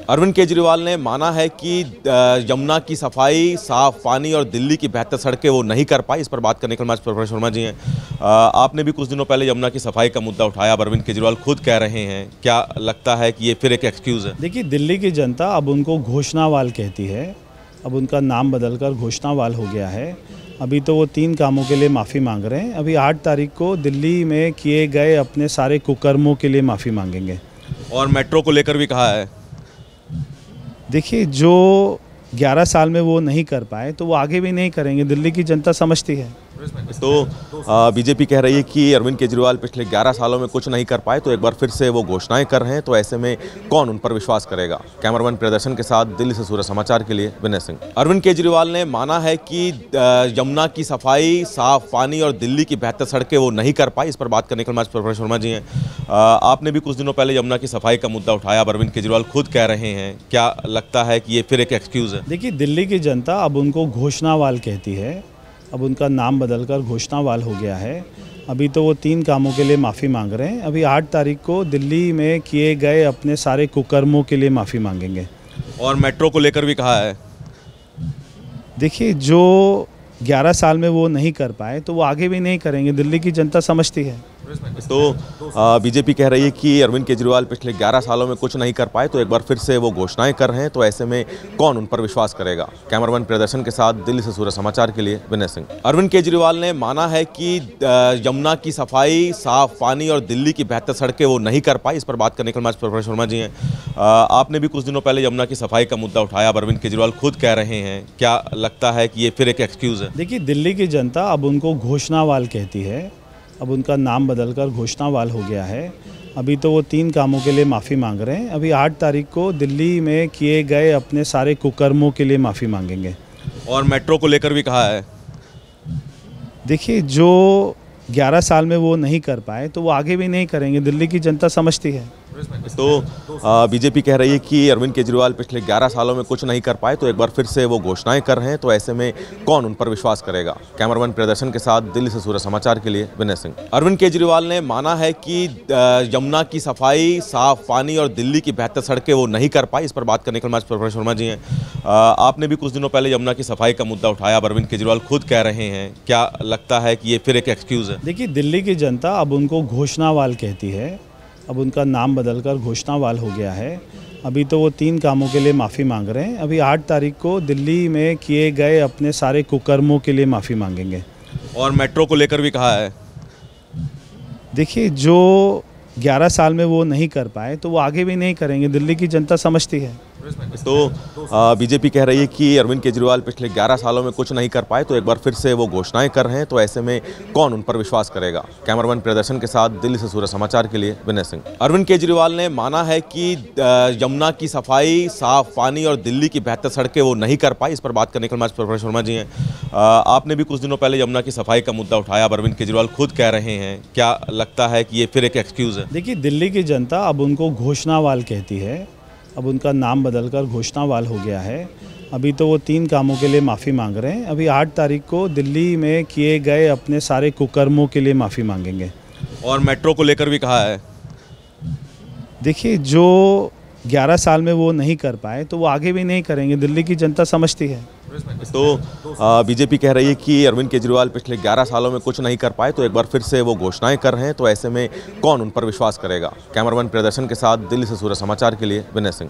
अरविंद केजरीवाल ने माना है कि यमुना की सफाई, साफ पानी और दिल्ली की बेहतर सड़कें वो नहीं कर पाई। इस पर बात करने के लिए हमारे प्रोफेसर शर्मा जी हैं। आपने भी कुछ दिनों पहले यमुना की सफाई का मुद्दा उठाया। अब अरविंद केजरीवाल खुद कह रहे हैं, क्या लगता है कि ये फिर एक एक्सक्यूज़ है? देखिए, दिल्ली की जनता अब उनको घोषणावाल कहती है। अब उनका नाम बदलकर घोषणावाल हो गया है। अभी तो वो 3 कामों के लिए माफ़ी मांग रहे हैं। अभी 8 तारीख को दिल्ली में किए गए अपने सारे कुकर्मों के लिए माफ़ी मांगेंगे। और मेट्रो को लेकर भी कहा है। देखिए, जो 11 साल में वो नहीं कर पाए तो वो आगे भी नहीं करेंगे। दिल्ली की जनता समझती है। तो बीजेपी कह रही है कि अरविंद केजरीवाल पिछले 11 सालों में कुछ नहीं कर पाए, तो एक बार फिर से वो घोषणाएं कर रहे हैं, तो ऐसे में कौन उन पर विश्वास करेगा? कैमरामैन प्रियदर्शन के साथ दिल्ली से सूरज समाचार के लिए विनय सिंह। अरविंद केजरीवाल ने माना है कि यमुना की सफाई, साफ पानी और दिल्ली की बेहतर सड़कें वो नहीं कर पाई। इस पर बात करने के लिए हमारे प्रोफेसर शर्मा जी हैं। आपने भी कुछ दिनों पहले यमुना की सफाई का मुद्दा उठाया। अब अरविंद केजरीवाल खुद कह रहे हैं, क्या लगता है कि ये फिर एक एक्सक्यूज़ है? देखिए, दिल्ली की जनता अब उनको घोषणावाल कहती है। अब उनका नाम बदलकर घोषणावाल हो गया है। अभी तो वो 3 कामों के लिए माफ़ी मांग रहे हैं। अभी 8 तारीख को दिल्ली में किए गए अपने सारे कुकर्मों के लिए माफ़ी मांगेंगे। और मेट्रो को लेकर भी कहा है। देखिए, जो 11 साल में वो नहीं कर पाए तो वो आगे भी नहीं करेंगे। दिल्ली की जनता समझती है। तो बीजेपी कह रही है कि अरविंद केजरीवाल पिछले 11 सालों में कुछ नहीं कर पाए, तो एक बार फिर से वो घोषणाएं कर रहे हैं, तो ऐसे में कौन उन पर विश्वास करेगा? कैमरामैन प्रियदर्शन के साथ दिल्ली से सूरज समाचार के लिए विनय सिंह। अरविंद केजरीवाल ने माना है कि यमुना की सफाई, साफ पानी और दिल्ली की बेहतर सड़कें वो नहीं कर पाई। इस पर बात करने के लिए हमारे प्रोफेसर शर्मा जी हैं। आपने भी कुछ दिनों पहले यमुना की सफाई का मुद्दा उठाया। अब अरविंद केजरीवाल खुद कह रहे हैं, क्या लगता है कि ये फिर एक एक्सक्यूज़ है? देखिए, दिल्ली की जनता अब उनको घोषणावाल कहती है। अब उनका नाम बदलकर घोषणावाल हो गया है। अभी तो वो 3 कामों के लिए माफ़ी मांग रहे हैं। अभी 8 तारीख को दिल्ली में किए गए अपने सारे कुकर्मों के लिए माफ़ी मांगेंगे। और मेट्रो को लेकर भी कहा है। देखिए, जो 11 साल में वो नहीं कर पाए तो वो आगे भी नहीं करेंगे। दिल्ली की जनता समझती है। तो बीजेपी कह रही है कि अरविंद केजरीवाल पिछले 11 सालों में कुछ नहीं कर पाए, तो एक बार फिर से वो घोषणाएं कर रहे हैं, तो ऐसे में कौन उन पर विश्वास करेगा? कैमरामैन प्रियदर्शन के साथ दिल्ली से सूरज समाचार के लिए विनय सिंह। अरविंद केजरीवाल ने माना है कि यमुना की सफाई, साफ पानी और दिल्ली की बेहतर सड़कें वो नहीं कर पाई। इस पर बात करने के लिए हमारे प्रोफेसर शर्मा जी हैं। आपने भी कुछ दिनों पहले यमुना की सफाई का मुद्दा उठाया। अब अरविंद केजरीवाल खुद कह रहे हैं, क्या लगता है कि ये फिर एक एक्सक्यूज़ है? देखिए, दिल्ली की जनता अब उनको घोषणावाल कहती है। अब उनका नाम बदलकर घोषणावाल हो गया है। अभी तो वो 3 कामों के लिए माफ़ी मांग रहे हैं। अभी 8 तारीख को दिल्ली में किए गए अपने सारे कुकर्मों के लिए माफ़ी मांगेंगे। और मेट्रो को लेकर भी कहा है। देखिए, जो 11 साल में वो नहीं कर पाए तो वो आगे भी नहीं करेंगे। दिल्ली की जनता समझती है। तो बीजेपी कह रही है कि अरविंद केजरीवाल पिछले 11 सालों में कुछ नहीं कर पाए, तो एक बार फिर से वो घोषणाएं कर रहे हैं, तो ऐसे में कौन उन पर विश्वास करेगा? कैमरामैन प्रियदर्शन के साथ दिल्ली से सूरज समाचार के लिए विनय सिंह। अरविंद केजरीवाल ने माना है कि यमुना की सफाई, साफ पानी और दिल्ली की बेहतर सड़कें वो नहीं कर पाई। इस पर बात करने के लिए हमारे प्रोफेसर शर्मा जी हैं। आपने भी कुछ दिनों पहले यमुना की सफाई का मुद्दा उठाया। अब अरविंद केजरीवाल खुद कह रहे हैं, क्या लगता है कि ये फिर एक एक्सक्यूज़ है? देखिए, दिल्ली की जनता अब उनको घोषणावाल कहती है। अब उनका नाम बदलकर घोषणावाल हो गया है। अभी तो वो 3 कामों के लिए माफ़ी मांग रहे हैं। अभी 8 तारीख को दिल्ली में किए गए अपने सारे कुकर्मों के लिए माफ़ी मांगेंगे। और मेट्रो को लेकर भी कहा है। देखिए, जो 11 साल में वो नहीं कर पाए तो वो आगे भी नहीं करेंगे। दिल्ली की जनता समझती है। तो बीजेपी कह रही है कि अरविंद केजरीवाल पिछले 11 सालों में कुछ नहीं कर पाए, तो एक बार फिर से वो घोषणाएं कर रहे हैं, तो ऐसे में कौन उन पर विश्वास करेगा? कैमरामैन प्रियदर्शन के साथ दिल्ली से सूरज समाचार के लिए विनय सिंह।